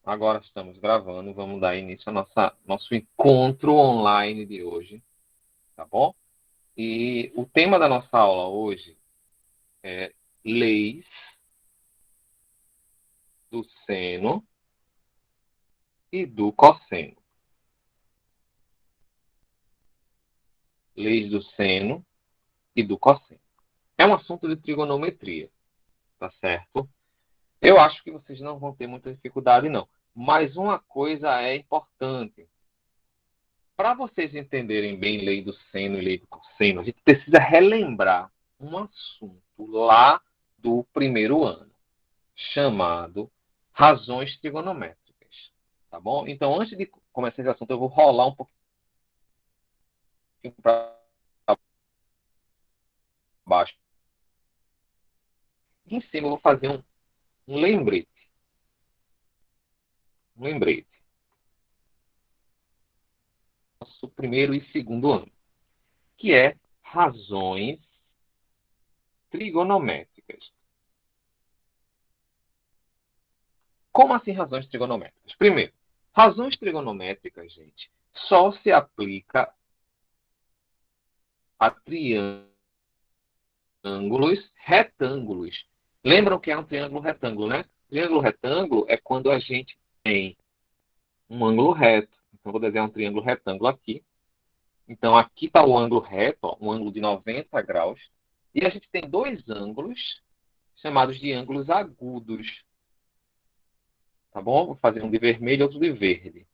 Agora estamos gravando, vamos dar início ao nosso encontro online de hoje, tá bom? E o tema da nossa aula hoje é leis do seno e do cosseno. Leis do seno e do cosseno. É um assunto de trigonometria, tá certo? Eu acho que vocês não vão ter muita dificuldade, não. Mas uma coisa é importante. Para vocês entenderem bem lei do seno e lei do cosseno, a gente precisa relembrar um assunto lá do primeiro ano, chamado razões trigonométricas. Tá bom? Então, antes de começar esse assunto, eu vou rolar um pouquinho para baixo. Aqui em cima eu vou fazer um lembrete. Um lembrete. Nosso primeiro e segundo ano, que é razões trigonométricas. Como assim razões trigonométricas? Primeiro, razões trigonométricas, gente, só se aplica a triângulos retângulos. Lembram que é um triângulo retângulo, né? Triângulo retângulo é quando a gente tem um ângulo reto. Então, vou desenhar um triângulo retângulo aqui. Então, aqui está o ângulo reto, ó, um ângulo de 90 graus. E a gente tem dois ângulos chamados de ângulos agudos. Tá bom? Vou fazer um de vermelho e outro de verde.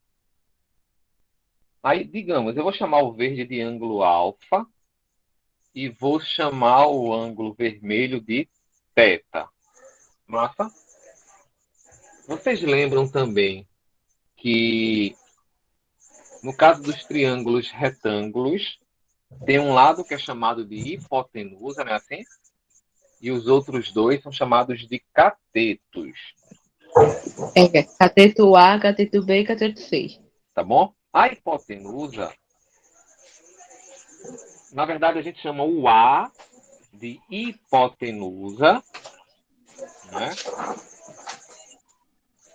Aí, digamos, eu vou chamar o verde de ângulo alfa e vou chamar o ângulo vermelho de θ. Massa? Vocês lembram também que, no caso dos triângulos retângulos, tem um lado que é chamado de hipotenusa, não é assim? E os outros dois são chamados de catetos, É, cateto A, cateto B e cateto C. tá bom? A hipotenusa, na verdade, a gente chama o A de hipotenusa, né?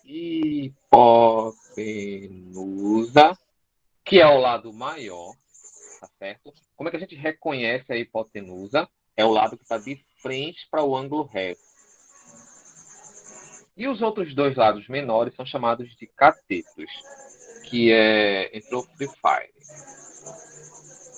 Hipotenusa, que é o lado maior, tá certo? Como é que a gente reconhece a hipotenusa? É o lado que está de frente para o ângulo reto. E os outros dois lados menores são chamados de catetos, que entrou Free Fire.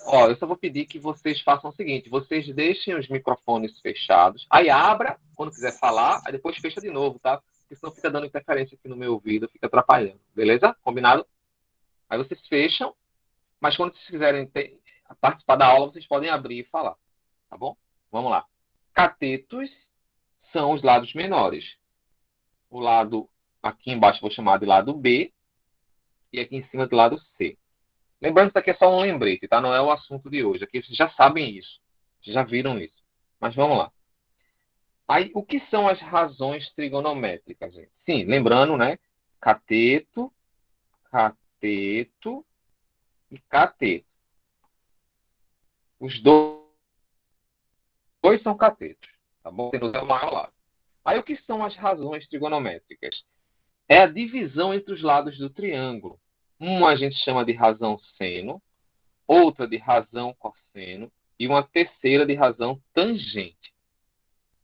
Ó, eu só vou pedir que vocês façam o seguinte: vocês deixem os microfones fechados. Aí abra quando quiser falar, aí depois fecha de novo, tá? Porque senão fica dando interferência aqui no meu ouvido, fica atrapalhando. Beleza? Combinado? Aí vocês fecham, mas quando vocês quiserem participar da aula, vocês podem abrir e falar. Tá bom? Vamos lá. Catetos são os lados menores. O lado aqui embaixo eu vou chamar de lado B e aqui em cima de lado C. Lembrando que isso aqui é só um lembrete, tá? Não é o assunto de hoje. Aqui vocês já sabem isso. Vocês já viram isso. Mas vamos lá. Aí, o que são as razões trigonométricas, gente? Sim, lembrando, né? Cateto, cateto e cateto. Os dois são catetos, tá bom? Tendo o maior lado. Aí, o que são as razões trigonométricas? É a divisão entre os lados do triângulo. Uma a gente chama de razão seno, outra de razão cosseno e uma terceira de razão tangente.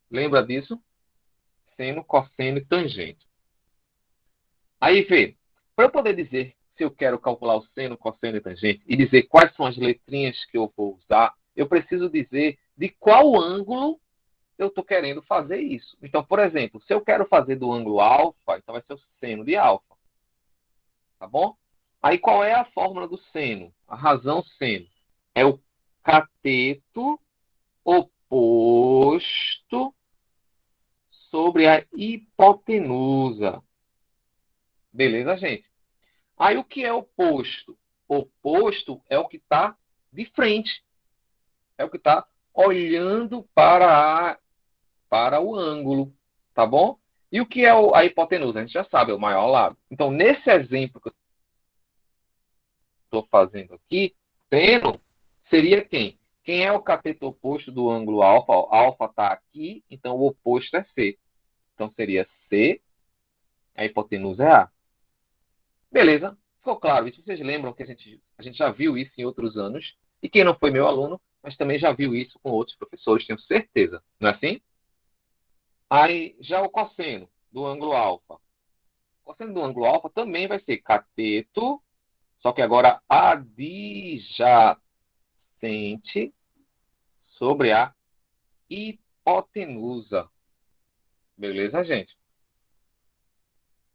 Lembra disso? Seno, cosseno e tangente. Aí vê, para eu poder dizer se eu quero calcular o seno, cosseno e tangente e dizer quais são as letrinhas que eu vou usar, eu preciso dizer de qual ângulo eu estou querendo fazer isso. Então, por exemplo, se eu quero fazer do ângulo alfa, então vai ser o seno de alfa. Tá bom? Aí qual é a fórmula do seno? A razão seno é o cateto oposto sobre a hipotenusa. Beleza, gente? Aí o que é oposto? Oposto é o que está de frente. É o que está olhando para o ângulo. Tá bom? E o que é a hipotenusa? A gente já sabe, é o maior lado. Então, nesse exemplo que eu estou fazendo aqui, seno seria quem? Quem é o cateto oposto do ângulo alfa? Alfa está aqui, então o oposto é C. Então seria C, a hipotenusa é A. Beleza, ficou claro isso. Vocês lembram que a gente já viu isso em outros anos, e quem não foi meu aluno, mas também já viu isso com outros professores, tenho certeza. Não é assim? Aí, já o cosseno do ângulo alfa. O cosseno do ângulo alfa também vai ser cateto, só que agora adjacente sobre a hipotenusa. Beleza, gente?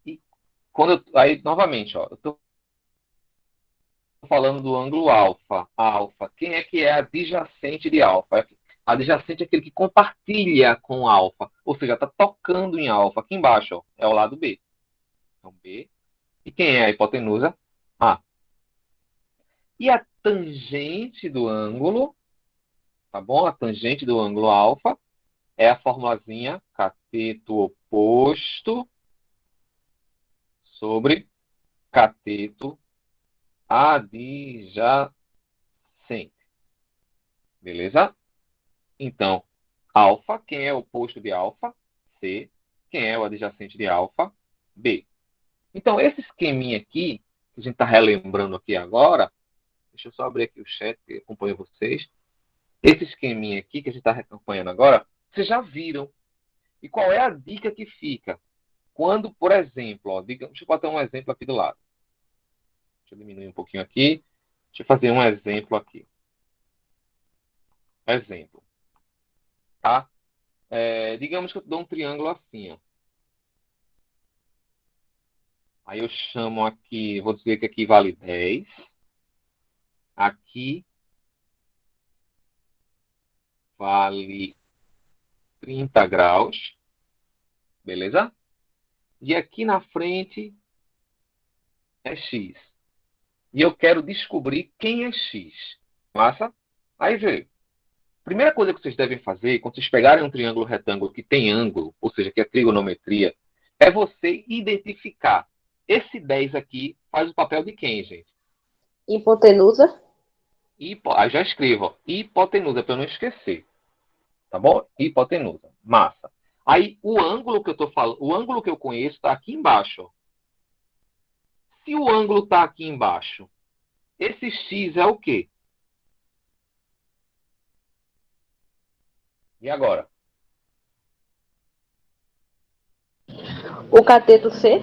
E aí, novamente, ó, eu estou falando do ângulo alfa. Alfa. Quem é que é adjacente de alfa? Adjacente é aquele que compartilha com alfa. Ou seja, está tocando em alfa. Aqui embaixo, ó, é o lado B. Então, B. E quem é a hipotenusa? A. E a tangente do ângulo, tá bom? A tangente do ângulo alfa é a formulazinha cateto oposto sobre cateto adjacente. Beleza? Então, alfa, quem é o oposto de alfa? C. Quem é o adjacente de alfa? B. Então, esse esqueminha aqui, que a gente está relembrando aqui agora, deixa eu só abrir aqui o chat que acompanha vocês. Esse esqueminha aqui que a gente está acompanhando agora, vocês já viram. E qual é a dica que fica? Quando, por exemplo, ó, deixa eu botar um exemplo aqui do lado. Deixa eu diminuir um pouquinho aqui. Deixa eu fazer um exemplo aqui. Exemplo, tá? Digamos que eu dou um triângulo assim, ó. Aí eu chamo aqui, vou dizer que aqui vale 10. Aqui vale 30 graus. Beleza? E aqui na frente é x. E eu quero descobrir quem é x. Massa? Aí vê. Primeira coisa que vocês devem fazer, quando vocês pegarem um triângulo retângulo que tem ângulo, ou seja, que é trigonometria, é você identificar. Esse 10 aqui faz o papel de quem, gente? Hipotenusa. Aí já escrevo, ó, hipotenusa, para eu não esquecer. Tá bom? Hipotenusa. Massa. Aí o ângulo que eu tô falando, o ângulo que eu conheço está aqui embaixo. Ó. Se o ângulo está aqui embaixo, esse x é o quê? E agora? O cateto C.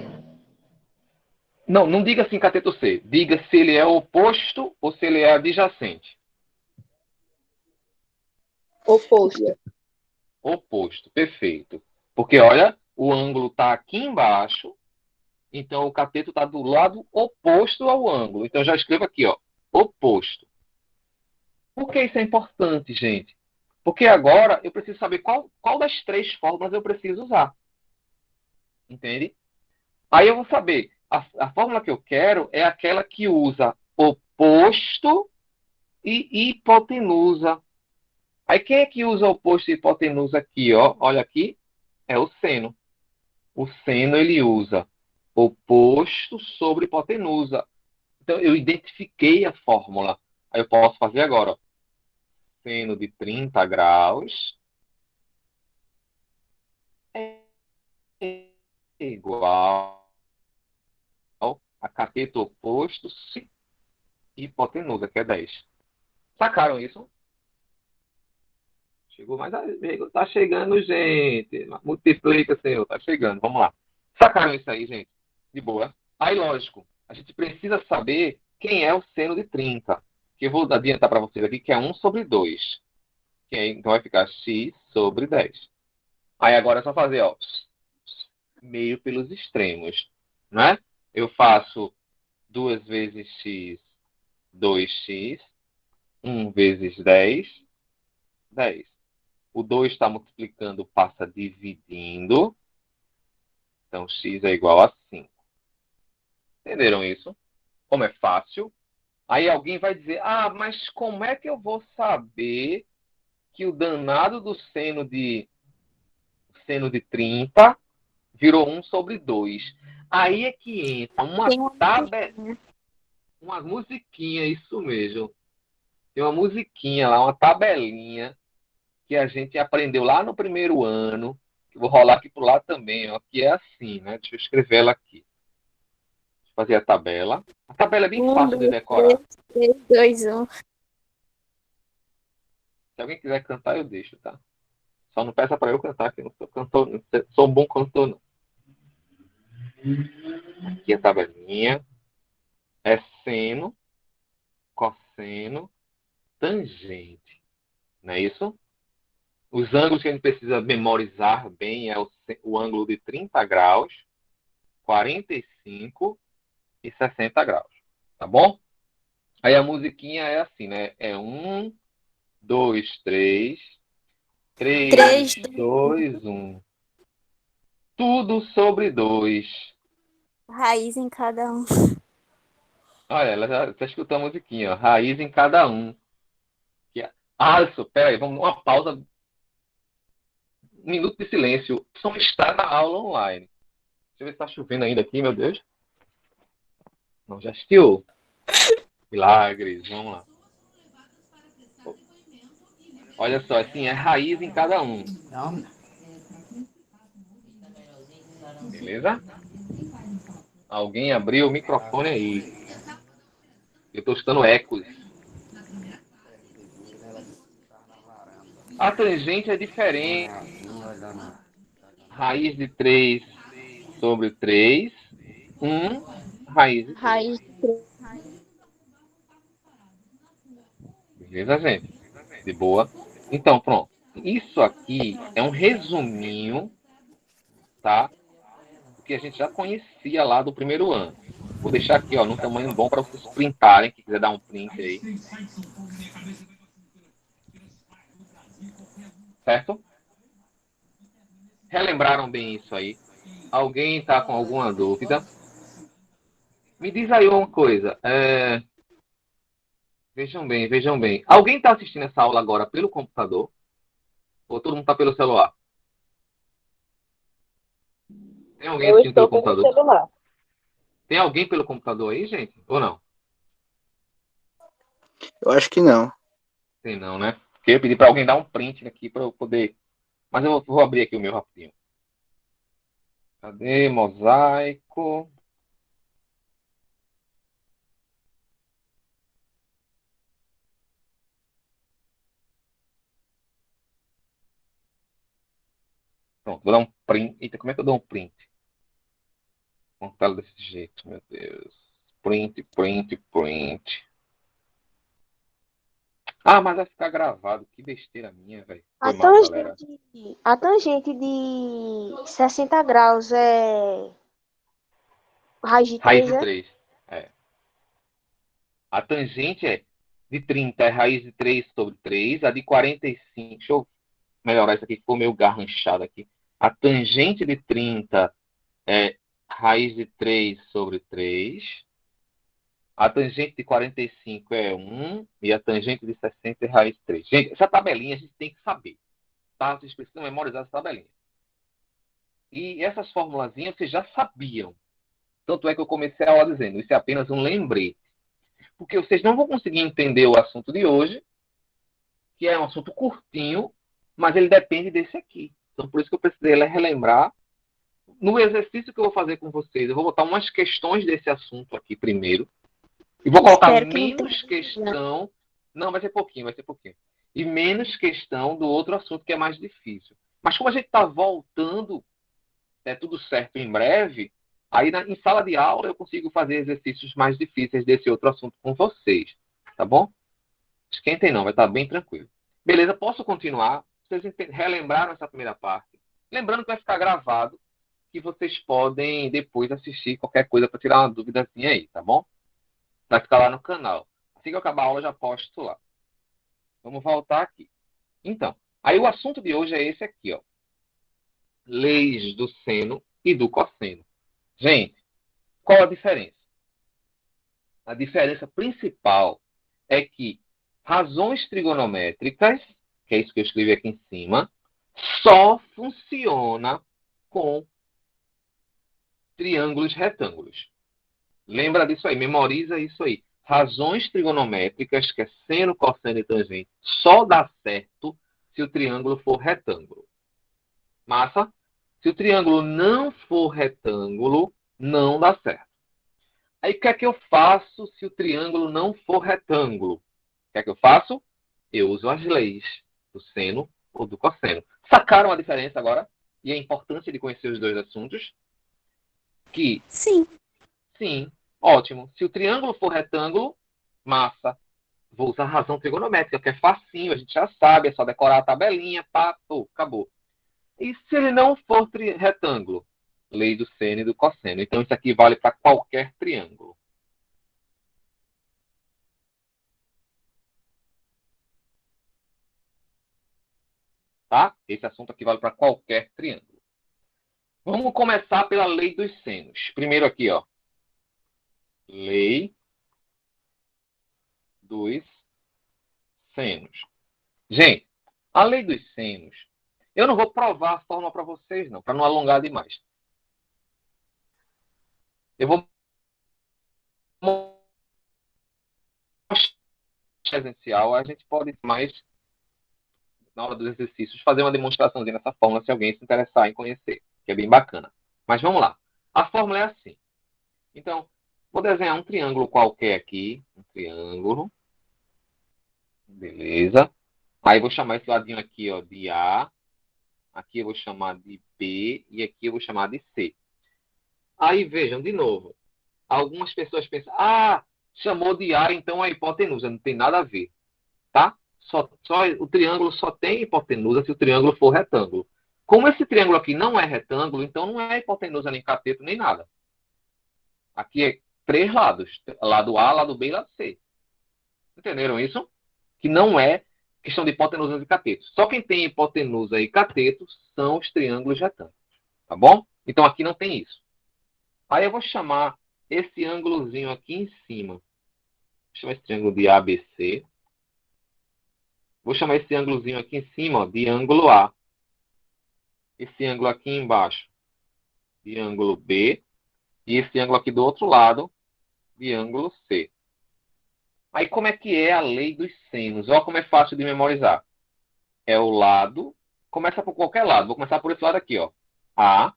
Não, não diga assim cateto C. Diga se ele é oposto ou se ele é adjacente. Oposto. Oposto, perfeito. Porque, olha, o ângulo está aqui embaixo, então o cateto está do lado oposto ao ângulo. Então, já escrevo aqui, ó, oposto. Por que isso é importante, gente? Porque agora eu preciso saber qual das três fórmulas eu preciso usar. Entende? Aí eu vou saber, a fórmula que eu quero é aquela que usa oposto e hipotenusa. Aí quem é que usa oposto e hipotenusa aqui, ó? Olha aqui, é o seno. O seno ele usa oposto sobre hipotenusa. Então eu identifiquei a fórmula. Aí eu posso fazer agora, ó. Seno de 30 graus é igual a cateto oposto se hipotenusa, que é 10. Sacaram isso? Chegou mais amigo. Tá chegando, gente. Multiplica, senhor. Tá chegando. Vamos lá. Sacaram isso aí, gente? De boa. Aí, lógico, a gente precisa saber quem é o seno de 30. Que eu vou adiantar para vocês aqui, que é 1 sobre 2. Então vai ficar x sobre 10. Aí agora é só fazer, ó, meio pelos extremos, né? Eu faço 2 vezes x, 2x, 1 vezes 10, 10. O 2 está multiplicando, passa dividindo. Então, x é igual a 5. Entenderam isso? Como é fácil. Aí alguém vai dizer, mas como é que eu vou saber que o danado do seno de 30 virou 1 sobre 2? Aí é que entra Tem uma uma musiquinha, isso mesmo. Tem uma musiquinha lá, uma tabelinha que a gente aprendeu lá no primeiro ano, que vou rolar aqui pro lado também, ó, que é assim, né? Deixa eu escrever ela aqui. fazer a tabela. A tabela é bem 1, fácil de 2, decorar. 3, 2, 1. Se alguém quiser cantar, eu deixo, tá? Só não peça para eu cantar, que eu não sou cantor, não sou um bom cantor, não. Aqui a tabelinha é seno, cosseno, tangente. Não é isso? Os ângulos que a gente precisa memorizar bem é o ângulo de 30 graus, 45 e 60 graus. Tá bom? Aí a musiquinha é assim, né? É 1, 2, 3, 3, 3, 2, 1. Tudo sobre 2. raiz em cada um. Olha, ela já escutou a musiquinha, ó. Raiz em cada um. Alisson, peraí, vamos uma pausa. Um minuto de silêncio. O som está na aula online. Deixa eu ver se está chovendo ainda aqui, meu Deus. Não, já estiou. Milagres, vamos lá. Olha só, assim, é raiz em cada um. Beleza? Alguém abriu o microfone aí. Eu estou escutando ecos. A tangente é diferente. Raiz de 3 sobre 3. 1, raiz de 3. Raiz de 3. Beleza, gente? De boa. Então, pronto. Isso aqui é um resuminho, tá? Que a gente já conhecia lá do primeiro ano. Vou deixar aqui, ó, num tamanho bom para vocês printarem, quem quiser dar um print aí. Certo? Relembraram bem isso aí? Alguém está com alguma dúvida? Me diz aí uma coisa. Vejam bem, vejam bem. Alguém está assistindo essa aula agora pelo computador? Ou todo mundo está pelo celular? Tem alguém Eu assistindo pelo estou pelo computador? celular. Tem alguém pelo computador aí, gente? Ou não? Eu acho que não. Tem não, né? Porque eu pedi para alguém dar um print aqui para eu poder. Mas eu vou abrir aqui o meu rapidinho. Cadê? Mosaico. Pronto, vou dar um print. Eita, como é que eu dou um print? Com tela desse jeito, meu Deus. Print, print, print. Ah, mas vai ficar gravado. Que besteira minha, velho. Foi mal, galera. A tangente de 60 graus é raiz de Raiz 3, de é? 3. É. A tangente é de 30 é raiz de 3 sobre 3. A de 45. Deixa eu melhorar isso aqui, ficou meio garranchado aqui. A tangente de 30 é raiz de 3 sobre 3. A tangente de 45 é 1 e a tangente de 60 é raiz de 3. Gente, essa tabelinha a gente tem que saber. Tá? Vocês precisam memorizar essa tabelinha. E essas formulazinhas vocês já sabiam. Tanto é que eu comecei a aula dizendo, isso é apenas um lembrete. Porque vocês não vão conseguir entender o assunto de hoje, que é um assunto curtinho, mas ele depende desse aqui. Então, por isso que eu precisei relembrar. No exercício que eu vou fazer com vocês, eu vou botar umas questões desse assunto aqui primeiro. E vou colocar Espero que não menos tenha. questão. Não, vai ser pouquinho, vai ser pouquinho. E menos questão do outro assunto que é mais difícil. Mas como a gente está voltando, é tudo certo em breve, aí em sala de aula eu consigo fazer exercícios mais difíceis desse outro assunto com vocês. Tá bom? Esquentem não, vai estar bem tranquilo. Beleza, posso continuar? Vocês relembraram essa primeira parte? Lembrando que vai ficar gravado, que vocês podem depois assistir qualquer coisa para tirar uma duvidazinha aí, tá bom? Vai ficar lá no canal. Assim que eu acabar a aula, eu já posto lá. Vamos voltar aqui. Então, aí o assunto de hoje é esse aqui, ó. Leis do seno e do cosseno. Gente, qual a diferença? A diferença principal é que razões trigonométricas, que é isso que eu escrevi aqui em cima, só funciona com triângulos retângulos. Lembra disso aí, memoriza isso aí. Razões trigonométricas, que é seno, cosseno e tangente, só dá certo se o triângulo for retângulo. Massa? Se o triângulo não for retângulo, não dá certo. Aí o que é que eu faço se o triângulo não for retângulo? O que é que eu faço? Eu uso as leis do seno ou do cosseno. Sacaram a diferença agora? E a importância de conhecer os dois assuntos? Que, Sim. sim, ótimo. Se o triângulo for retângulo, massa. Vou usar a razão trigonométrica, que é facinho, a gente já sabe, é só decorar a tabelinha, pá, pô, acabou. E se ele não for retângulo? Lei do seno e do cosseno. Então isso aqui vale para qualquer triângulo. Tá? Esse assunto aqui vale para qualquer triângulo. Vamos começar pela lei dos senos. Primeiro aqui, ó. Lei dos senos. Gente, a lei dos senos, eu não vou provar a fórmula para vocês, não, para não alongar demais. Eu vou mostrar presencial, a gente pode mais, na hora dos exercícios, fazer uma demonstraçãozinha nessa fórmula, se alguém se interessar em conhecer, que é bem bacana. Mas vamos lá. A fórmula é assim. Então, vou desenhar um triângulo qualquer aqui. Um triângulo. Beleza. Aí vou chamar esse ladinho aqui, ó, de A. Aqui eu vou chamar de B. E aqui eu vou chamar de C. Aí, vejam, de novo. Algumas pessoas pensam, chamou de A, então a hipotenusa. Não tem nada a ver, tá? O triângulo só tem hipotenusa se o triângulo for retângulo. Como esse triângulo aqui não é retângulo, então não é hipotenusa nem cateto nem nada. Aqui é 3 lados. Lado A, lado B e lado C. Entenderam isso? Que não é questão de hipotenusa e catetos. Só quem tem hipotenusa e cateto são os triângulos retângulos. Tá bom? Então aqui não tem isso. Aí eu vou chamar esse ângulozinho aqui em cima. Vou chamar esse triângulo de ABC. Vou chamar esse ângulozinho aqui em cima, ó, de ângulo A. Esse ângulo aqui embaixo de ângulo B. E esse ângulo aqui do outro lado de ângulo C. Aí como é que é a lei dos senos? Olha como é fácil de memorizar. É o lado, começa por qualquer lado. Vou começar por esse lado aqui, ó. A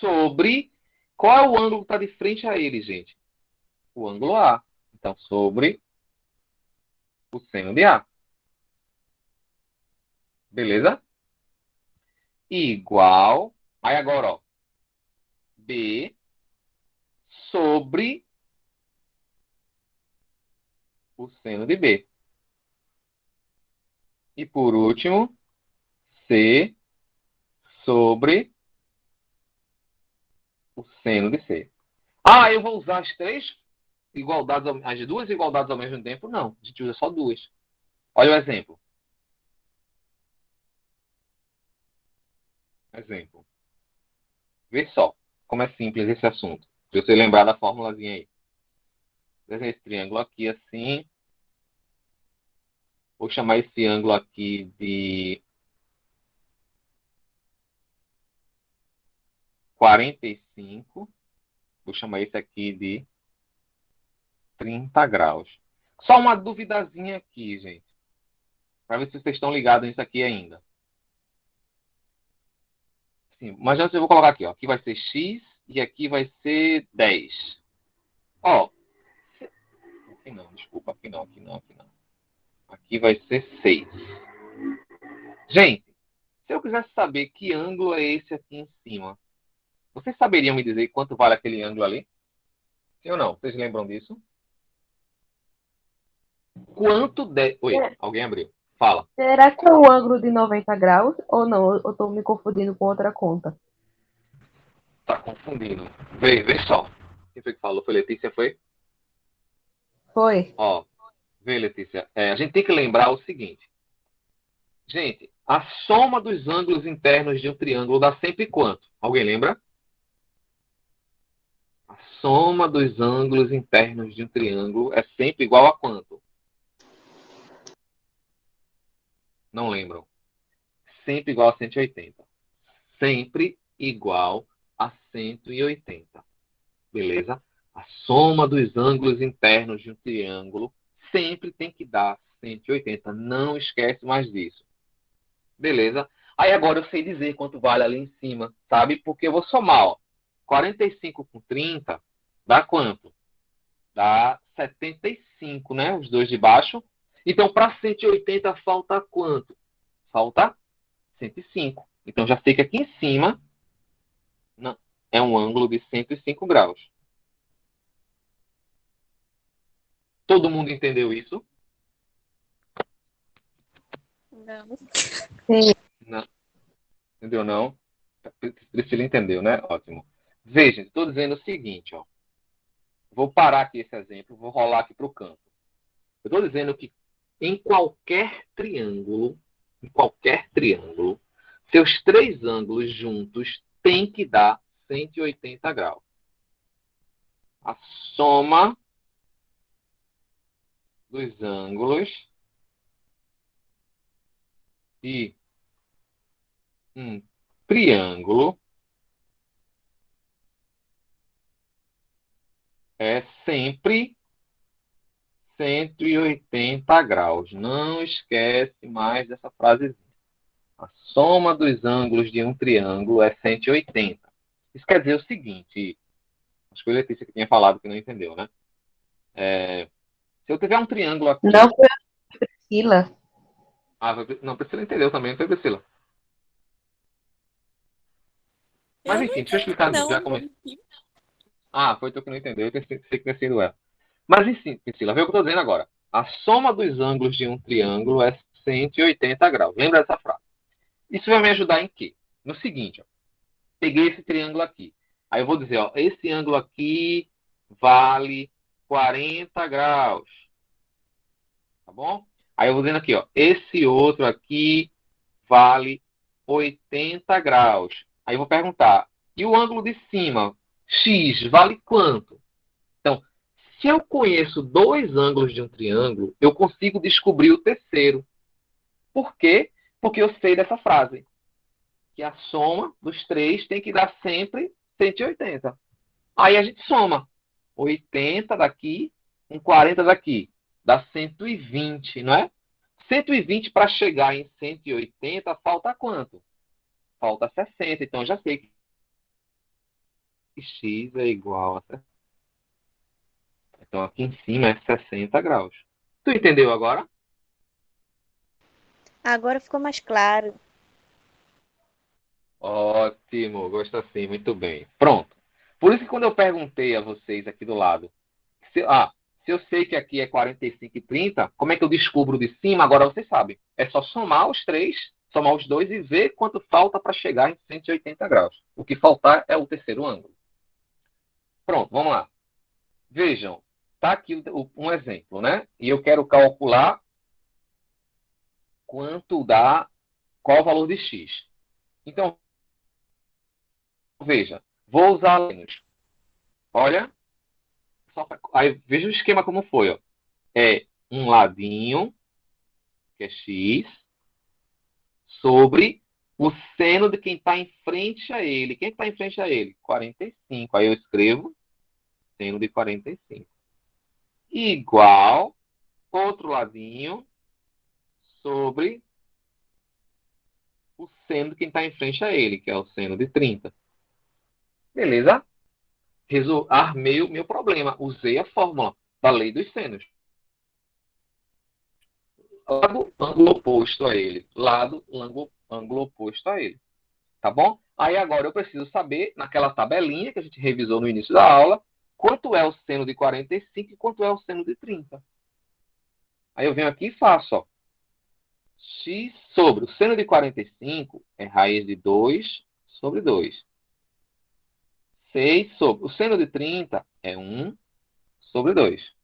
sobre... Qual é o ângulo que está de frente a ele, gente? O ângulo A. Então, sobre o seno de A. Beleza? Igual... Aí agora, ó. B sobre o seno de B. E por último, C sobre o seno de C. Eu vou usar as as duas igualdades ao mesmo tempo? Não, a gente usa só duas. Olha o exemplo. Exemplo. Vê só como é simples esse assunto. Se você lembrar da formulazinha aí. Desenha esse triângulo aqui assim. Vou chamar esse ângulo aqui de 45. Vou chamar esse aqui de 30 graus. Só uma duvidazinha aqui, gente. Para ver se vocês estão ligados nisso aqui ainda. Sim, mas antes eu vou colocar aqui, ó. Aqui vai ser X e aqui vai ser 10. Ó. Aqui não, desculpa. Aqui não. Aqui vai ser 6. Gente, se eu quisesse saber que ângulo é esse aqui em cima, vocês saberiam me dizer quanto vale aquele ângulo ali? Sim ou não? Vocês lembram disso? Quanto de... Oi, alguém abriu. Fala. Será que é o ângulo de 90 graus ou não? Eu tô me confundindo com outra conta. Tá confundindo. Vê só. Quem foi que falou? Foi Letícia, foi? Foi. Ó, vê, Letícia. A gente tem que lembrar o seguinte. Gente, a soma dos ângulos internos de um triângulo dá sempre quanto? Alguém lembra? A soma dos ângulos internos de um triângulo é sempre igual a quanto? Não lembram? Sempre igual a 180. Sempre igual a 180. Beleza? A soma dos ângulos internos de um triângulo sempre tem que dar 180. Não esquece mais disso. Beleza? Aí agora eu sei dizer quanto vale ali em cima, sabe? Porque eu vou somar, ó. 45 com 30 Dá quanto? Dá 75, né? Os dois de baixo. Então, para 180 falta quanto? Falta 105. Então, já sei que aqui em cima é um ângulo de 105 graus. Todo mundo entendeu isso? Não. Sim. Não. Entendeu, não? Priscila entendeu, né? Ótimo. Veja, estou dizendo o seguinte, ó. Vou parar aqui esse exemplo, vou rolar aqui para o canto. Eu estou dizendo que em qualquer triângulo, seus três ângulos juntos têm que dar 180 graus. A soma dos ângulos de um triângulo é sempre 180 graus. Não esquece mais dessa frasezinha. A soma dos ângulos de um triângulo é 180. Isso quer dizer o seguinte, acho que foi a Letícia que tinha falado que não entendeu, né? Se eu tiver um triângulo aqui... Não foi a Priscila. Não, Priscila entendeu também, não foi Priscila. Mas Eu não enfim, deixa eu entendi, explicar. não. Já comecei. Foi tu que não entendeu, eu pensei que tinha sido ela. Mas enfim, Priscila, vê o que eu estou dizendo agora. A soma dos ângulos de um triângulo é 180 graus. Lembra dessa frase? Isso vai me ajudar em quê? No seguinte, ó, peguei esse triângulo aqui. Aí eu vou dizer, ó, esse ângulo aqui vale 40 graus. Tá bom? Aí eu vou dizendo aqui, ó, esse outro aqui vale 80 graus. Aí eu vou perguntar, e o ângulo de cima, x, vale quanto? Então, se eu conheço dois ângulos de um triângulo, eu consigo descobrir o terceiro. Por quê? Porque eu sei dessa frase, que a soma dos três tem que dar sempre 180. Aí a gente soma 80 daqui com 40 daqui. Dá 120, não é? 120 para chegar em 180, falta quanto? Falta 60. Então, eu já sei que x é igual a 60. Então, aqui em cima é 60 graus. Tu entendeu agora? Agora ficou mais claro. Ótimo, gosto assim, muito bem. Pronto. Por isso que quando eu perguntei a vocês aqui do lado, se eu sei que aqui é 45 e 30, como é que eu descubro de cima? Agora vocês sabem. É só somar os três, somar os dois e ver quanto falta para chegar em 180 graus. O que faltar é o terceiro ângulo. Pronto, vamos lá. Vejam, está aqui um exemplo, né? E eu quero calcular quanto dá, qual o valor de x. Então, veja, vou usar menos. Olha, aí veja o esquema como foi. Ó. É um ladinho, que é x, sobre o seno de quem está em frente a ele. Quem está em frente a ele? 45. Aí eu escrevo seno de 45. Igual outro ladinho sobre o seno de quem está em frente a ele, que é o seno de 30. Beleza? Armei o meu problema. Usei a fórmula da lei dos senos. Lado, ângulo oposto a ele. Lado, ângulo oposto a ele. Tá bom? Aí agora eu preciso saber, naquela tabelinha que a gente revisou no início da aula, quanto é o seno de 45 e quanto é o seno de 30. Aí eu venho aqui e faço, ó. X sobre o seno de 45 é raiz de 2 sobre 2. 6 sobre o seno de 30 é 1 sobre 2.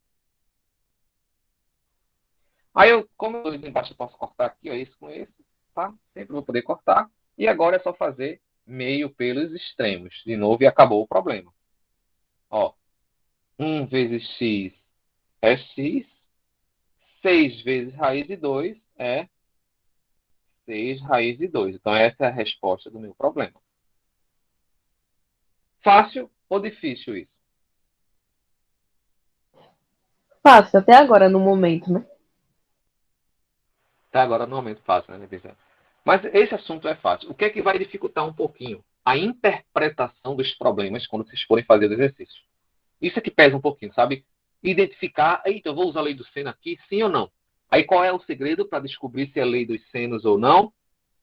Aí, como eu estou embaixo, eu posso cortar aqui, ó, isso com esse, tá? Sempre vou poder cortar. E agora é só fazer meio pelos extremos. De novo, e acabou o problema. Ó, 1 vezes x é x. 6 vezes raiz de 2 é 6 raiz de 2. Então, essa é a resposta do meu problema. Fácil ou difícil isso? Fácil, até agora, no momento, né? Até agora, no momento, fácil, né, Letícia? Mas esse assunto é fácil. O que é que vai dificultar um pouquinho? A interpretação dos problemas quando vocês forem fazer os exercícios. Isso é que pesa um pouquinho, sabe? Identificar, eita, eu vou usar a lei do seno aqui, sim ou não? Aí qual é o segredo para descobrir se é lei dos senos ou não?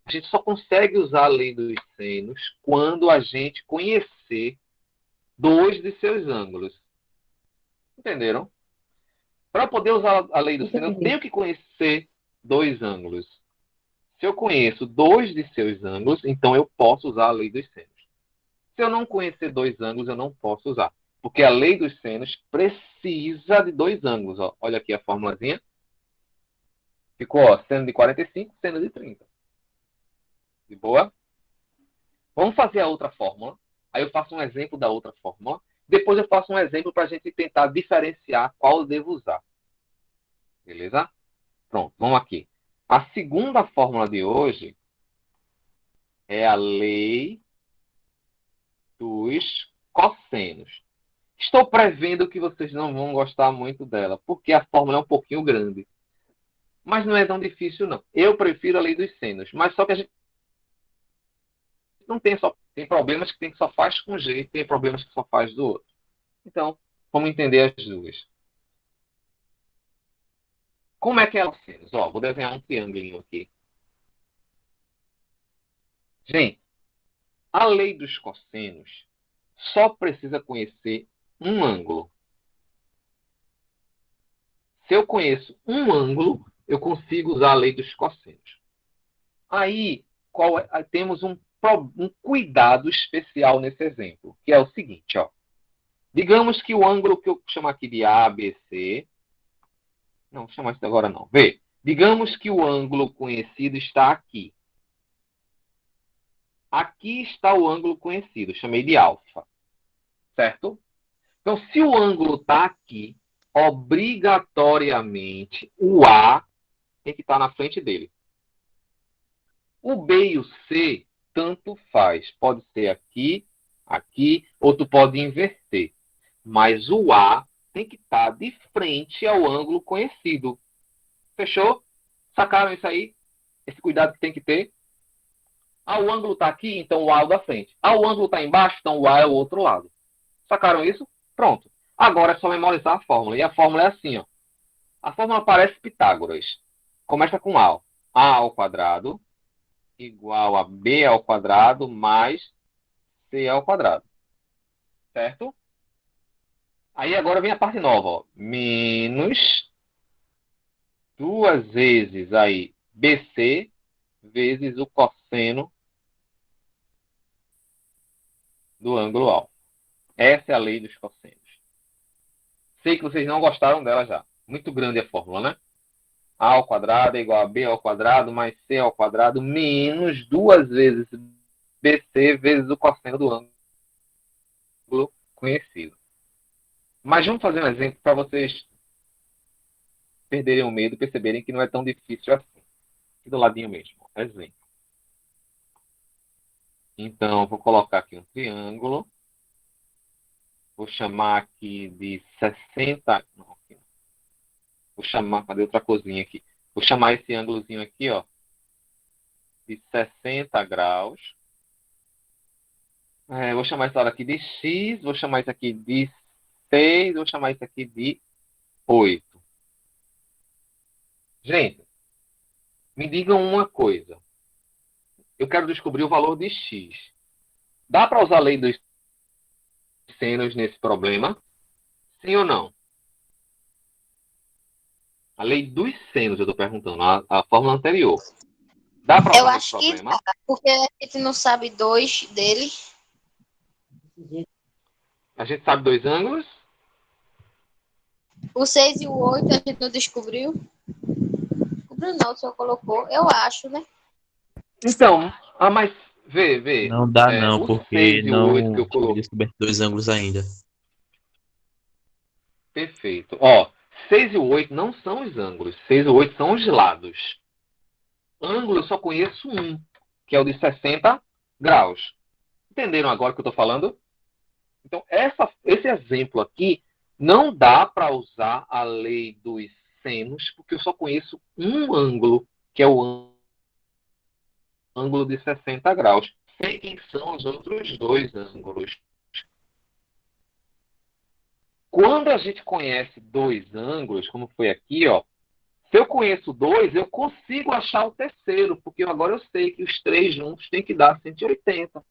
A gente só consegue usar a lei dos senos quando a gente conhecer dois de seus ângulos. Entenderam? Para poder usar a lei do seno, eu Entendi. tenho que conhecer dois ângulos. Se eu conheço dois de seus ângulos, então eu posso usar a lei dos senos. Se eu não conhecer dois ângulos, eu não posso usar. Porque a lei dos senos precisa de dois ângulos. Ó. Olha aqui a formulazinha. Ficou, ó, seno de 45, seno de 30. De boa? Vamos fazer a outra fórmula. Aí eu faço um exemplo da outra fórmula. Depois eu faço um exemplo para a gente tentar diferenciar qual eu devo usar. Beleza? Pronto, vamos aqui. A segunda fórmula de hoje é a lei dos cossenos. Estou prevendo que vocês não vão gostar muito dela, porque a fórmula é um pouquinho grande. Mas não é tão difícil, não. Eu prefiro a lei dos senos. Mas só que a gente não tem só... Tem problemas que só faz com um jeito, tem problemas que só faz do outro. Então, vamos entender as duas. Como é que é os senos? Ó, vou desenhar um triângulo aqui. Gente, a lei dos cossenos só precisa conhecer um ângulo. Se eu conheço um ângulo, eu consigo usar a lei dos cossenos. Aí, temos um cuidado especial nesse exemplo, que é o seguinte, ó. Digamos que o ângulo que eu chamo aqui de ABC... Não, vou chamar isso agora não. Vê. Digamos que o ângulo conhecido está aqui. Aqui está o ângulo conhecido, chamei de alfa. Certo? Então, se o ângulo está aqui, obrigatoriamente o A tem que estar na frente dele. O B e o C, tanto faz. Pode ser aqui, aqui, ou tu pode inverter. Mas o A tem que estar de frente ao ângulo conhecido. Fechou? Sacaram isso aí? Esse cuidado que tem que ter? Ah, o ângulo está aqui, então o A é o da frente. Ah, o ângulo está embaixo, então o A é o outro lado. Sacaram isso? Pronto. Agora é só memorizar a fórmula. E a fórmula é assim, ó. A fórmula parece Pitágoras. Começa com A. Ó. A ao quadrado igual a B ao quadrado mais C ao quadrado. Certo? Aí agora vem a parte nova, ó. Menos duas vezes aí BC vezes o cosseno do ângulo alfa. Essa é a lei dos cossenos. Sei que vocês não gostaram dela já. Muito grande a fórmula, né? A ao quadrado é igual a B ao quadrado mais C ao quadrado menos duas vezes BC vezes o cosseno do ângulo conhecido. Mas vamos fazer um exemplo para vocês perderem o medo e perceberem que não é tão difícil assim. Aqui do ladinho mesmo. Exemplo. Então, vou colocar aqui um triângulo. Vou chamar aqui de 60... Não, aqui não. Vou chamar... Cadê outra coisinha aqui? Vou chamar esse ângulozinho aqui, ó, de 60 graus. Vou chamar isso aqui de X. Vou chamar isso aqui de 6. Vou chamar isso aqui de 8. Gente, me digam uma coisa. Eu quero descobrir o valor de X. Dá para usar a lei dos senos nesse problema? Sim ou não? A lei dos senos, eu estou perguntando, a fórmula anterior. Dá para Eu usar nesse acho que problema? dá, porque a gente não sabe dois dele. A gente sabe dois ângulos? O 6 e o 8 a gente não descobriu. Descobriu não, o senhor colocou. Eu acho, né? Então, mas vê. Não dá não, O porque 6 e o 8 que não eu foi coloquei. descoberto dois ângulos ainda. Perfeito. Ó, 6 e o 8 não são os ângulos. 6 e o 8 são os lados. Ângulo eu só conheço um, que é o de 60 graus. Entenderam agora o que eu estou falando? Então, esse exemplo aqui não dá para usar a lei dos senos, porque eu só conheço um ângulo, que é o ângulo de 60 graus. Sei quem são os outros dois ângulos. Quando a gente conhece dois ângulos, como foi aqui, ó, se eu conheço dois, eu consigo achar o terceiro, porque agora eu sei que os três juntos têm que dar 180.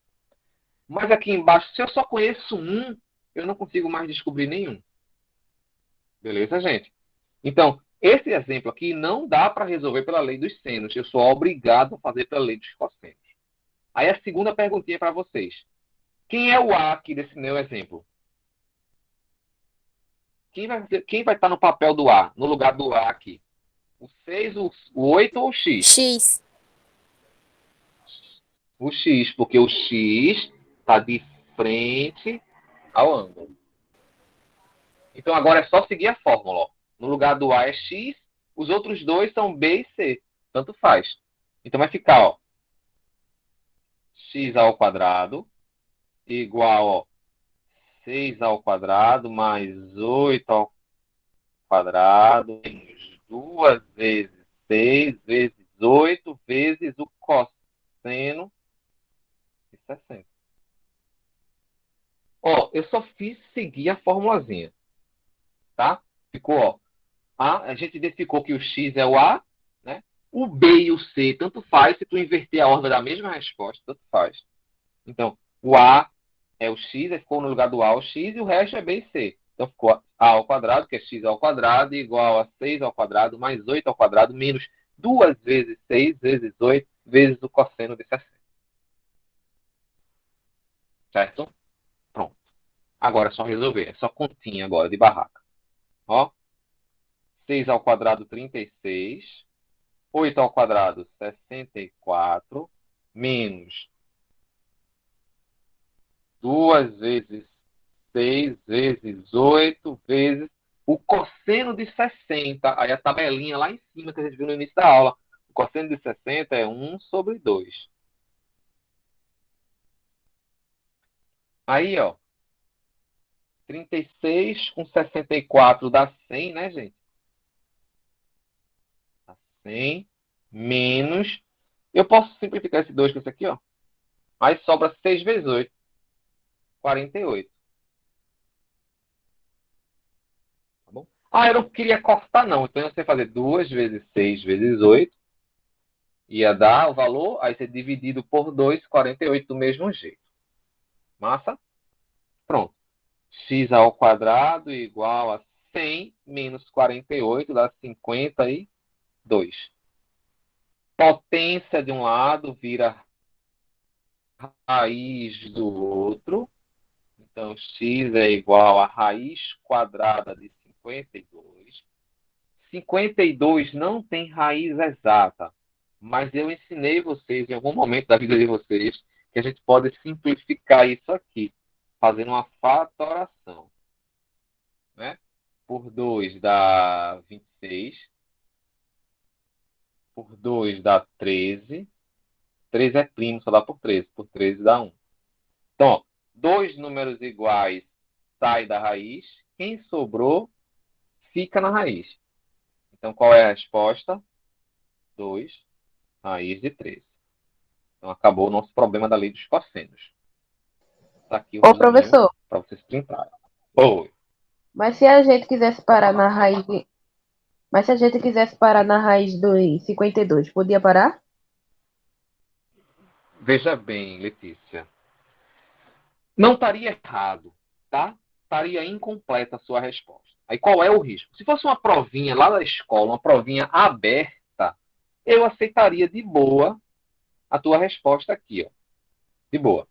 Mas aqui embaixo, se eu só conheço um, eu não consigo mais descobrir nenhum. Beleza, gente? Então, esse exemplo aqui não dá para resolver pela lei dos senos. Eu sou obrigado a fazer pela lei dos cossenos. Aí a segunda perguntinha para vocês. Quem é o A aqui desse meu exemplo? Quem vai estar no papel do A, no lugar do A aqui? O 6, o 8 ou o X? X. O X, porque o X está de frente ao ângulo. Então agora é só seguir a fórmula. Ó. No lugar do A é X, os outros dois são B e C. Tanto faz. Então vai ficar, ó, x ao quadrado igual, ó, 6 ao quadrado mais 8 ao quadrado menos 2 vezes 6 vezes 8 vezes o cosseno de 60. Ó, eu só fiz seguir a formulazinha, tá? Ficou, ó, a gente identificou que o x é o A, né? O B e o C, tanto faz, se tu inverter a ordem da mesma resposta, tanto faz. Então, o A é o x, aí ficou no lugar do A o x, e o resto é B e C. Então, ficou A ao quadrado, que é x ao quadrado, igual a 6 ao quadrado, mais 8 ao quadrado, menos 2 vezes 6 vezes 8, vezes o cosseno de 60. Certo? Pronto. Agora é só resolver. É só continha agora, de barraca. Ó. 6 ao quadrado, 36. 8 ao quadrado, 64. Menos 2 vezes 6 vezes 8 vezes o cosseno de 60. Aí a tabelinha lá em cima que a gente viu no início da aula. O cosseno de 60 é 1 sobre 2. Aí, ó. 36 com 64 dá 100, né, gente? Dá 100 menos... Eu posso simplificar esse 2 com esse aqui, ó. Aí sobra 6 vezes 8. 48. Tá bom? Ah, eu não queria cortar, não. Então, você fazer 2 vezes 6 vezes 8. Ia dar o valor, aí ser dividido por 2, 48 do mesmo jeito. Massa? Pronto. X ao quadrado igual a 100 menos 48 dá 52. Potência de um lado vira raiz do outro. Então, x é igual a raiz quadrada de 52. 52 não tem raiz exata, mas eu ensinei vocês, em algum momento da vida de vocês, que a gente pode simplificar isso aqui, fazendo uma fatoração. Né? Por 2 dá 26. Por 2 dá 13. 13 é primo, só dá por 13. Por 13 dá 1. Então, ó, dois números iguais sai da raiz. Quem sobrou fica na raiz. Então, qual é a resposta? 2 raiz de 13. Então, acabou o nosso problema da lei dos cossenos. Está aqui o Ô, resuminho professor, para vocês printarem. Oi. mas se a gente quisesse parar na raiz Mas se a gente quisesse parar na raiz dos 52, podia parar? Veja bem, Letícia. Não estaria errado, tá? Estaria incompleta a sua resposta. Aí qual é o risco? Se fosse uma provinha lá da escola, uma provinha aberta, eu aceitaria de boa a tua resposta aqui, ó. De boa.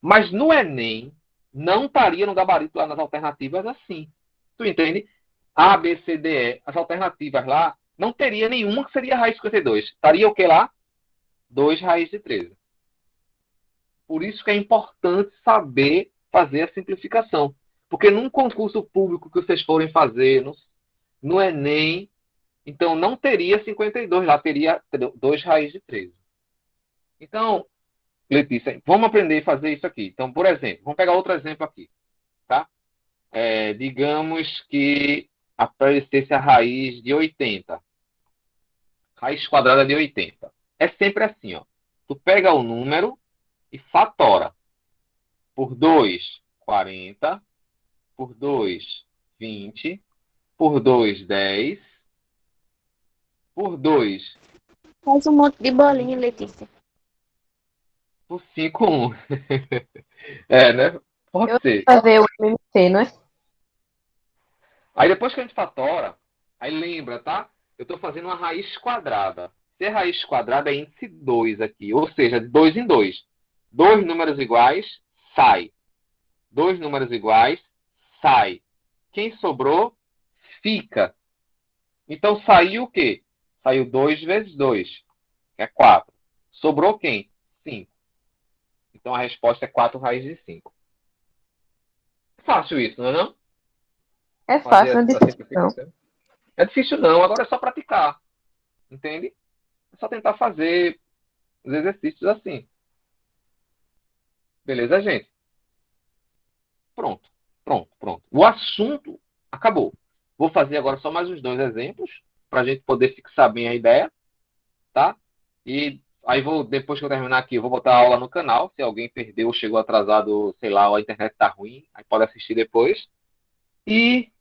Mas no Enem, não estaria no gabarito lá nas alternativas assim. Tu entende? A, B, C, D, E. As alternativas lá, não teria nenhuma que seria raiz de 52. Estaria o que lá? 2 raiz de 13. Por isso que é importante saber fazer a simplificação. Porque num concurso público que vocês forem fazer, no Enem, então não teria 52 lá, teria 2 raiz de 13. Então, Letícia, vamos aprender a fazer isso aqui. Então, por exemplo, vamos pegar outro exemplo aqui. Tá? Digamos que aparecesse a raiz de 80. Raiz quadrada de 80. É sempre assim, ó. Tu pega o número e fatora. Por 2, 40. Por 2, 20. Por 2, 10. Por 2, Faz um monte de bolinha, Letícia. por 5, 1. É, né? Pode Eu ser. vou fazer o MMC, não é? Aí depois que a gente fatora, aí lembra, tá? Eu estou fazendo uma raiz quadrada. Se a raiz quadrada é índice 2 aqui, ou seja, de 2 em 2. Dois números iguais, sai. Dois números iguais, sai. Quem sobrou, fica. Então saiu o quê? Saiu 2 vezes 2, que é 4. Sobrou quem? 5. Então a resposta é 4 raiz de 5. Fácil isso, não é não? É Fazer fácil, não é essa difícil, não. simplificação. É difícil não, agora é só praticar. Entende? É só tentar fazer os exercícios assim. Beleza, gente? Pronto, pronto, pronto. O assunto acabou. Vou fazer agora só mais uns 2 exemplos para a gente poder fixar bem a ideia, tá? E aí depois que eu terminar aqui, eu vou botar a aula no canal. Se alguém perdeu ou chegou atrasado, sei lá, ou a internet tá ruim, aí pode assistir depois. E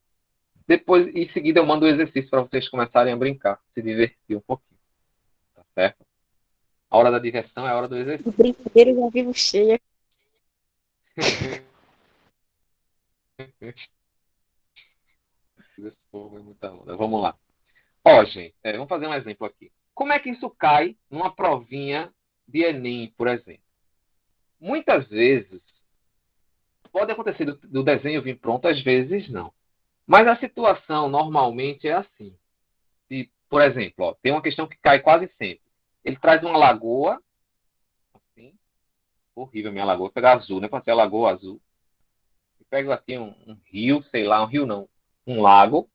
depois, em seguida, eu mando o exercício para vocês começarem a brincar, se divertir um pouquinho, tá certo? A hora da diversão é a hora do De exercício. brincadeira já vivo cheia. Esse povo é muita onda. Vamos lá. Ó, gente, vamos fazer um exemplo aqui. Como é que isso cai numa provinha de Enem, por exemplo? Muitas vezes, pode acontecer do desenho vir pronto, às vezes não. Mas a situação normalmente é assim. E, por exemplo, ó, tem uma questão que cai quase sempre. Ele traz uma lagoa, assim, horrível a minha lagoa, vou pegar azul, né? Para ser a lagoa azul. E pego aqui um rio, sei lá, um rio não, um lago.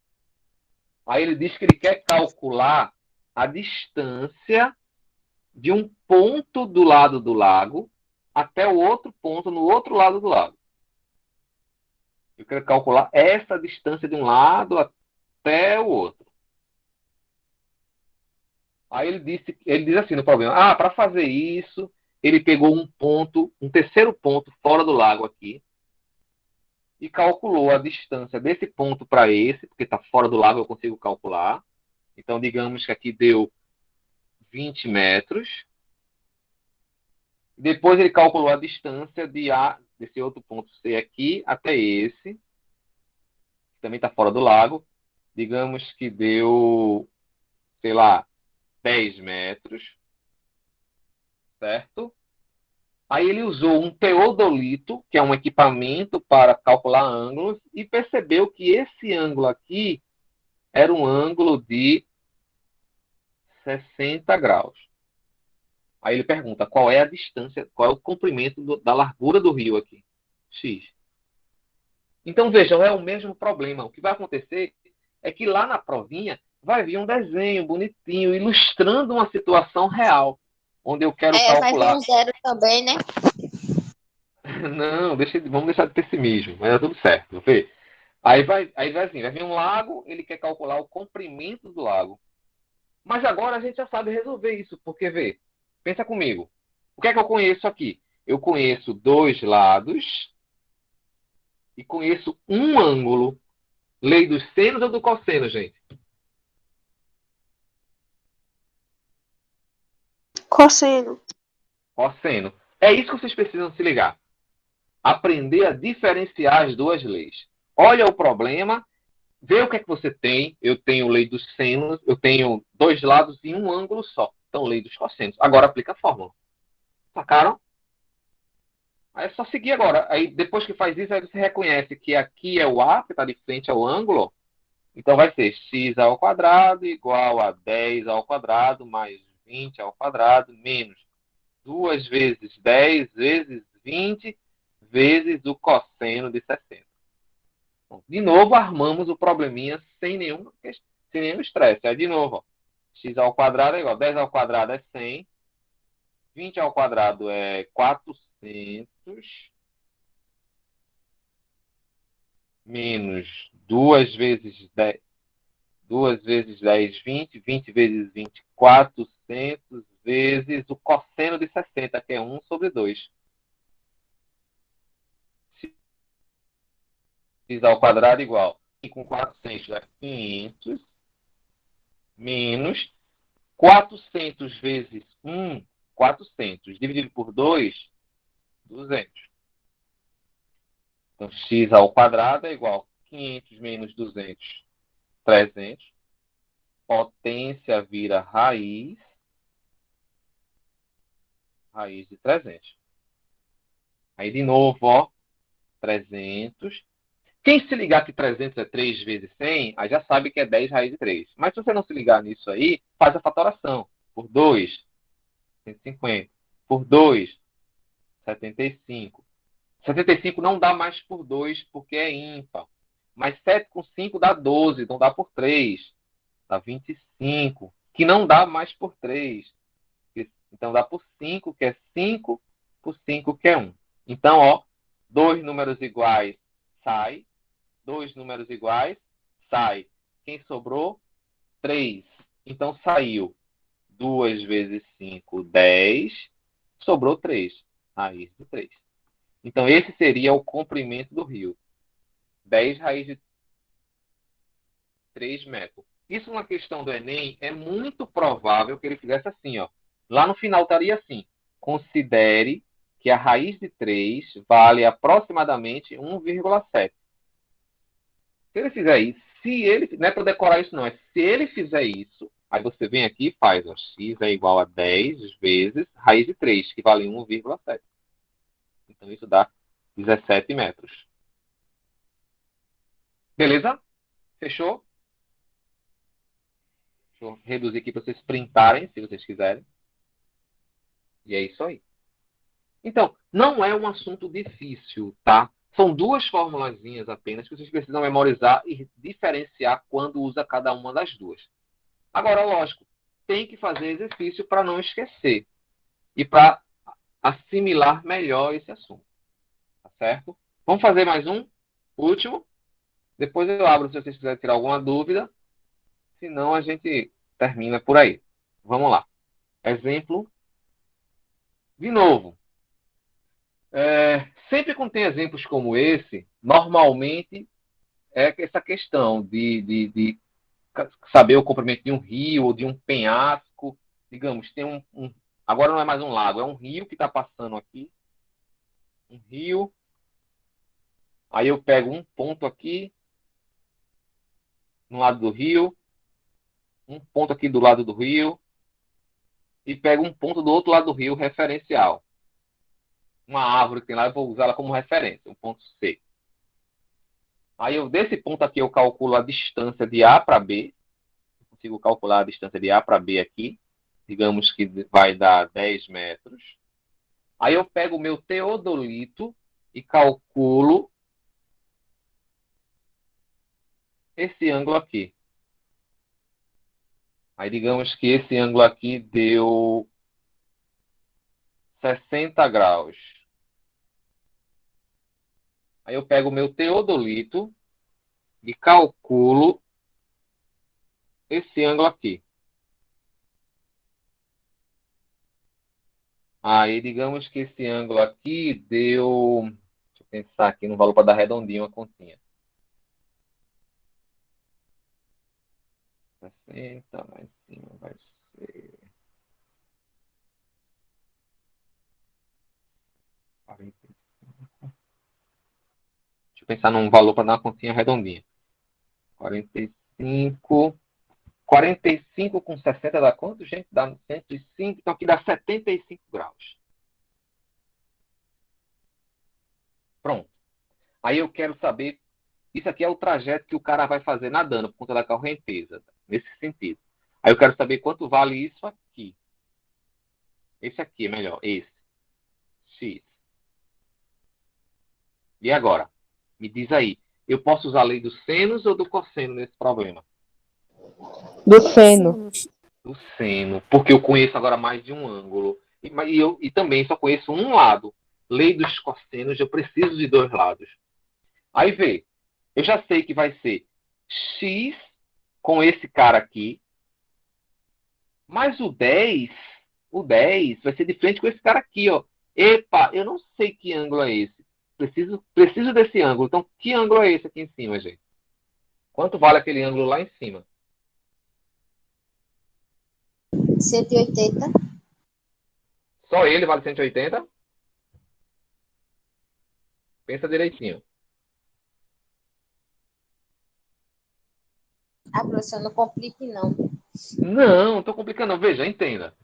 Aí ele diz que ele quer calcular a distância de um ponto do lado do lago até o outro ponto no outro lado do lago. Eu quero calcular essa distância de um lado até o outro. Aí ele diz assim no problema: para fazer isso, ele pegou um ponto, um terceiro ponto fora do lago aqui e calculou a distância desse ponto para esse, porque está fora do lago, eu consigo calcular. Então, digamos que aqui deu 20 metros. Depois ele calculou a distância desse outro ponto C aqui até esse, que também está fora do lago. Digamos que deu, sei lá, 10 metros, certo? Aí ele usou um teodolito, que é um equipamento para calcular ângulos, e percebeu que esse ângulo aqui era um ângulo de 60 graus. Aí ele pergunta qual é a distância, qual é o comprimento da largura do rio aqui? X. Então, vejam, é o mesmo problema. O que vai acontecer é que lá na provinha vai vir um desenho bonitinho, ilustrando uma situação real, onde eu quero Vai vir calcular. um zero também, né? Não, vamos deixar de pessimismo, mas é tudo certo. Vê? Aí vai assim, vai vir um lago, ele quer calcular o comprimento do lago. Mas agora a gente já sabe resolver isso, porque, vê, pensa comigo. O que é que eu conheço aqui? Eu conheço dois lados e conheço um ângulo. Lei dos senos ou do cosseno, gente? Cosseno. Cosseno. É isso que vocês precisam se ligar. Aprender a diferenciar as duas leis. Olha o problema, vê o que é que você tem. Eu tenho lei dos senos, eu tenho dois lados em um ângulo só. Então, lei dos cossenos. Agora aplica a fórmula. Sacaram? Aí é só seguir agora. Aí depois que faz isso, aí você reconhece que aqui é o A, que está de frente ao ângulo. Então vai ser x ao quadrado igual a 10 ao quadrado mais 20 ao quadrado menos 2 vezes 10 vezes 20 vezes o cosseno de 60. Bom, de novo, armamos o probleminha sem nenhum estresse. Aí, de novo, ó, x ao quadrado é igual a 10 ao quadrado é 100, 20 ao quadrado é 400, menos 2 vezes 10, 2 vezes 10, 20, 20 vezes 20, 400 vezes o cosseno de 60, que é 1 sobre 2. X ao quadrado igual com 400 dá 500, menos 400 vezes 1, 400, dividido por 2, 200. Então, x ao quadrado é igual a 500 menos 200, 300. Potência vira raiz de 300. Aí, de novo, ó, 300. Quem se ligar que 300 é 3 vezes 100, aí já sabe que é 10 raiz de 3. Mas se você não se ligar nisso aí, faz a fatoração. Por 2, 150. Por 2, 75. 75 não dá mais por 2 porque é ímpar. Mas 7 com 5 dá 12, não dá por 3. Dá 25, que não dá mais por 3. Então dá por 5, que é 5, por 5, que é 1. Então, ó, dois números iguais sai. Dois números iguais sai. Quem sobrou? 3. Então saiu 2 vezes 5, 10. Sobrou 3. Raiz de 3. Então esse seria o comprimento do rio. 10 raiz de 3 metros. Isso uma questão do Enem, é muito provável que ele fizesse assim, ó. Lá no final estaria assim. Considere que a raiz de 3 vale aproximadamente 1,7. Se ele fizer isso, não é para decorar isso não, é se ele fizer isso, aí você vem aqui e faz, ó, x é igual a 10 vezes raiz de 3, que vale 1,7. Então isso dá 17 metros. Beleza? Fechou? Deixa eu reduzir aqui para vocês printarem, se vocês quiserem. E é isso aí. Então, não é um assunto difícil, tá? São duas formulazinhas apenas que vocês precisam memorizar e diferenciar quando usa cada uma das duas. Agora, lógico, tem que fazer exercício para não esquecer e para assimilar melhor esse assunto. Tá certo? Vamos fazer mais um? Último. Depois eu abro se vocês quiserem tirar alguma dúvida. Senão a gente termina por aí. Vamos lá. Exemplo. De novo. Sempre quando tem exemplos como esse, normalmente é essa questão de saber o comprimento de um rio ou de um penhasco. Digamos, tem agora não é mais um lago, é um rio que está passando aqui. Um rio. Aí eu pego um ponto aqui, no lado do rio, um ponto aqui do lado do rio, e pego um ponto do outro lado do rio referencial. Uma árvore que tem lá, eu vou usar ela como referência, um ponto C. Aí desse ponto aqui eu calculo a distância de A para B. Eu consigo calcular a distância de A para B aqui. Digamos que vai dar 10 metros. Aí eu pego o meu teodolito e calculo esse ângulo aqui. Aí digamos que esse ângulo aqui deu 60 graus. Aí eu pego o meu teodolito e calculo esse ângulo aqui. Aí digamos que esse ângulo aqui deu... Deixa eu pensar aqui no valor para dar redondinho a continha. 60 lá em cima vai ser 45. Deixa eu pensar num valor para dar uma continha redondinha. 45. 45 com 60 dá quanto, gente? Dá 105. Então aqui dá 75 graus. Pronto. Aí eu quero saber... Isso aqui é o trajeto que o cara vai fazer nadando por conta da correnteza. Nesse sentido. Aí eu quero saber quanto vale isso aqui. Esse aqui é melhor. Esse. X. E agora? Me diz aí. Eu posso usar a lei do seno ou do cosseno nesse problema? Do seno. Do seno. Porque eu conheço agora mais de um ângulo. E também só conheço um lado. Lei dos cossenos, eu preciso de dois lados. Aí vê. Eu já sei que vai ser X com esse cara aqui. Mais o 10 vai ser de frente com esse cara aqui, ó. Epa, eu não sei que ângulo é esse. Preciso desse ângulo. Então, que ângulo é esse aqui em cima, gente? Quanto vale aquele ângulo lá em cima? 180. Só ele vale 180? Pensa direitinho. Ah, professor, não complique, não. Não, estou complicando. Veja, entenda.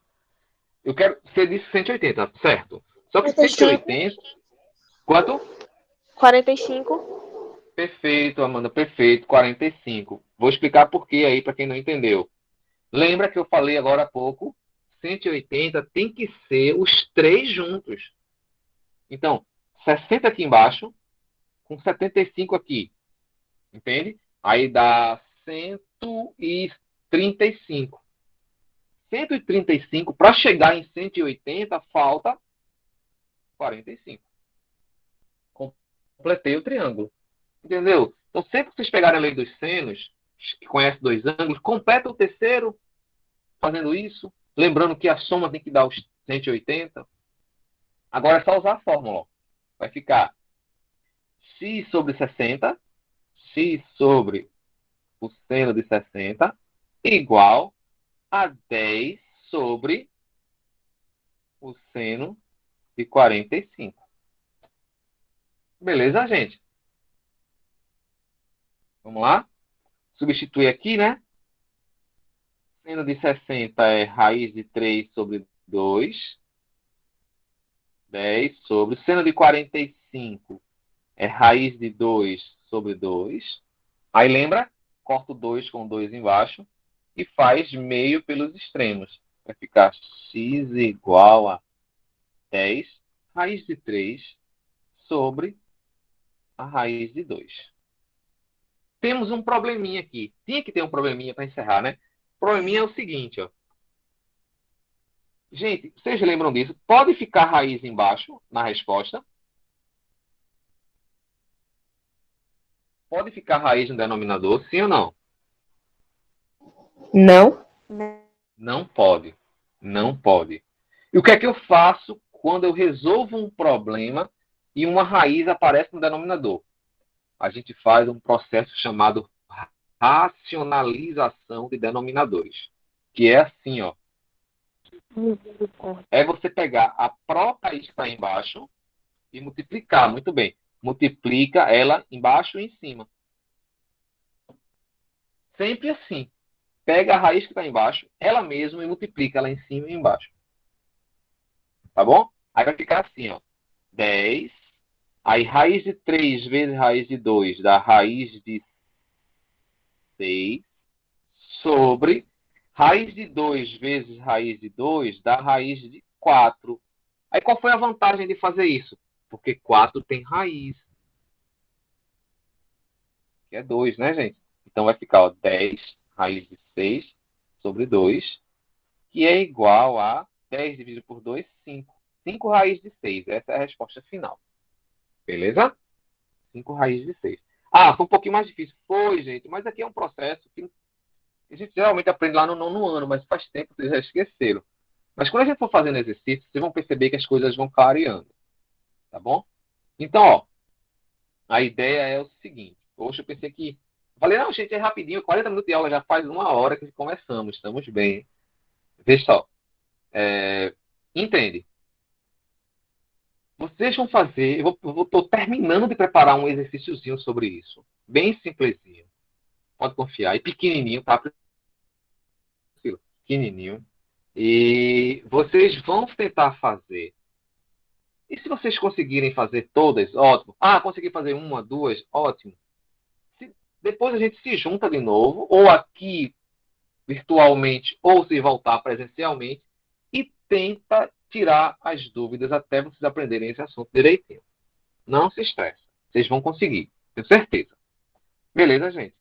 Eu quero. Você disse 180, certo? Só que 45. 180. Quanto? 45. Perfeito, Amanda, perfeito. 45. Vou explicar por quê aí para quem não entendeu. Lembra que eu falei agora há pouco? 180 tem que ser os três juntos. Então, 60 aqui embaixo, com 75 aqui. Entende? Aí dá 135. 135, para chegar em 180, falta 45. Completei o triângulo. Entendeu? Então, sempre que vocês pegarem a lei dos senos, que conhece dois ângulos, completa o terceiro fazendo isso. Lembrando que a soma tem que dar os 180. Agora é só usar a fórmula. Ó. Vai ficar x sobre 60, x sobre o seno de 60, igual a 10 sobre o seno de 45. Beleza, gente? Vamos lá? Substituir aqui, né? Seno de 60 é raiz de 3 sobre 2. 10 sobre. Seno de 45 é raiz de 2 sobre 2. Aí lembra? Corta o 2 com 2 embaixo. E faz meio pelos extremos. Vai ficar x igual a 10 raiz de 3 sobre a raiz de 2. Temos um probleminha aqui. Tinha que ter um probleminha para encerrar, né? O probleminha é o seguinte, ó. Gente, vocês lembram disso? Pode ficar raiz embaixo na resposta. Pode ficar raiz no denominador, sim ou não? Não. Não pode. Não pode. E o que é que eu faço quando eu resolvo um problema e uma raiz aparece no denominador? A gente faz um processo chamado racionalização de denominadores. Que é assim, ó. É você pegar a própria raiz que está embaixo e multiplicar. Muito bem. Multiplica ela embaixo e em cima. Sempre assim. Pega a raiz que está embaixo, ela mesma, e multiplica ela em cima e embaixo. Tá bom? Aí vai ficar assim, ó. 10. Aí raiz de 3 vezes raiz de 2 dá raiz de 6 sobre raiz de 2 vezes raiz de 2 dá raiz de 4. Aí qual foi a vantagem de fazer isso? Porque 4 tem raiz. Que é 2, né, gente? Então vai ficar ó, 10 raiz de 6 sobre 2, que é igual a 10 dividido por 2, 5. 5 raiz de 6. Essa é a resposta final. Beleza? 5 raiz de 6. Ah, foi um pouquinho mais difícil. Foi, gente, mas aqui é um processo que a gente geralmente aprende lá no nono ano, mas faz tempo que vocês já esqueceram. Mas quando a gente for fazendo exercício, vocês vão perceber que as coisas vão clareando. Tá bom? Então, ó, a ideia é o seguinte. Poxa, eu pensei que. Eu falei, não, gente, é rapidinho, 40 minutos de aula, já faz uma hora que começamos, estamos bem. Veja só. Entende? Vocês vão fazer, estou terminando de preparar um exercíciozinho sobre isso. Bem simplesinho. Pode confiar. E pequenininho, tá? Pequenininho. E vocês vão tentar fazer. E se vocês conseguirem fazer todas, ótimo. Ah, consegui fazer uma, duas, ótimo. Depois a gente se junta de novo, ou aqui virtualmente, ou se voltar presencialmente, e tenta tirar as dúvidas até vocês aprenderem esse assunto direitinho. Não se estresse. Vocês vão conseguir. Tenho certeza. Beleza, gente?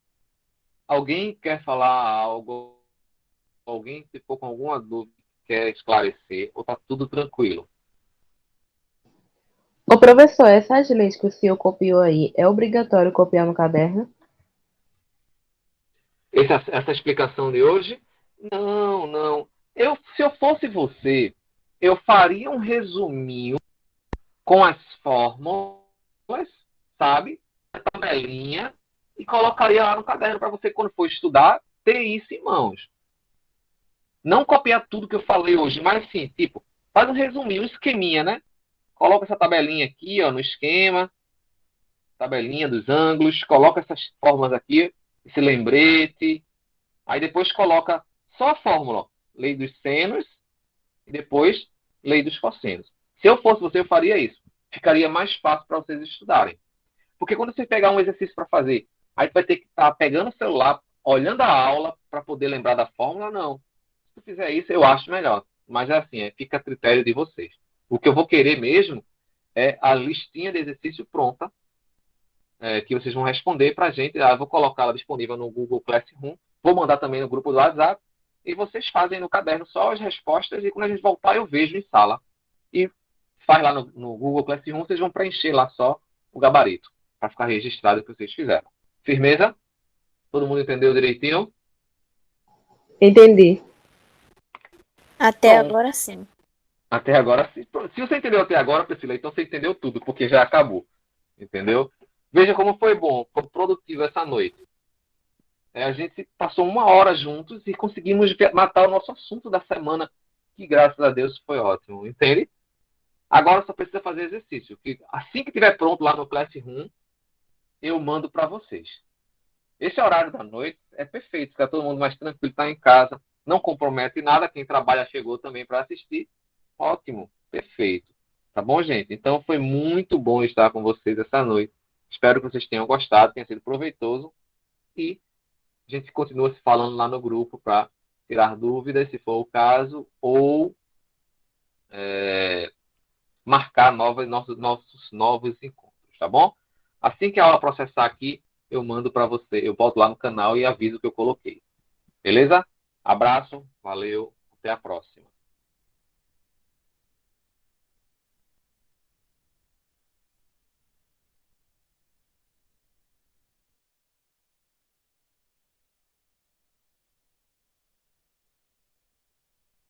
Alguém quer falar algo? Alguém ficou com alguma dúvida que quer esclarecer? Ou está tudo tranquilo? Ô, professor, essas leis que o senhor copiou aí, é obrigatório copiar no caderno? Essa explicação de hoje? Não, não. Se eu fosse você, eu faria um resuminho com as fórmulas, sabe? A tabelinha e colocaria lá no caderno para você, quando for estudar, ter isso em mãos. Não copiar tudo que eu falei hoje, mas sim, tipo, faz um resuminho, um esqueminha, né? Coloca essa tabelinha aqui, ó, no esquema, tabelinha dos ângulos, coloca essas fórmulas aqui, esse lembrete, aí depois coloca só a fórmula, ó, lei dos senos, e depois lei dos cossenos. Se eu fosse você, eu faria isso. Ficaria mais fácil para vocês estudarem. Porque quando você pegar um exercício para fazer, aí tu vai ter que estar pegando o celular, olhando a aula para poder lembrar da fórmula, não. Se tu fizer isso, eu acho melhor. Mas é assim, fica a critério de vocês. O que eu vou querer mesmo é a listinha de exercício pronta, que vocês vão responder para a gente. Eu vou colocá-la disponível no Google Classroom, vou mandar também no grupo do WhatsApp, e vocês fazem no caderno só as respostas, e quando a gente voltar eu vejo em sala. E faz lá no Google Classroom, vocês vão preencher lá só o gabarito, para ficar registrado o que vocês fizeram. Firmeza? Todo mundo entendeu direitinho? Entendi. Até Bom, agora sim. até agora, se você entendeu até agora, Priscila, então você entendeu tudo, porque já acabou. Entendeu? Veja como foi bom, foi produtivo essa noite. A gente passou 1 hora juntos e conseguimos matar o nosso assunto da semana, que graças a Deus foi ótimo, entende? Agora só precisa fazer exercício, que assim que estiver pronto lá no Classroom, eu mando para vocês. Esse horário da noite é perfeito, fica todo mundo mais tranquilo, está em casa, não compromete nada, quem trabalha chegou também para assistir. Ótimo, perfeito. Tá bom, gente? Então foi muito bom estar com vocês essa noite. Espero que vocês tenham gostado, tenha sido proveitoso, e a gente continua se falando lá no grupo para tirar dúvidas, se for o caso, ou marcar nossos novos encontros, tá bom? Assim que a aula processar aqui, eu mando para você, eu volto lá no canal e aviso que eu coloquei. Beleza? Abraço, valeu, até a próxima.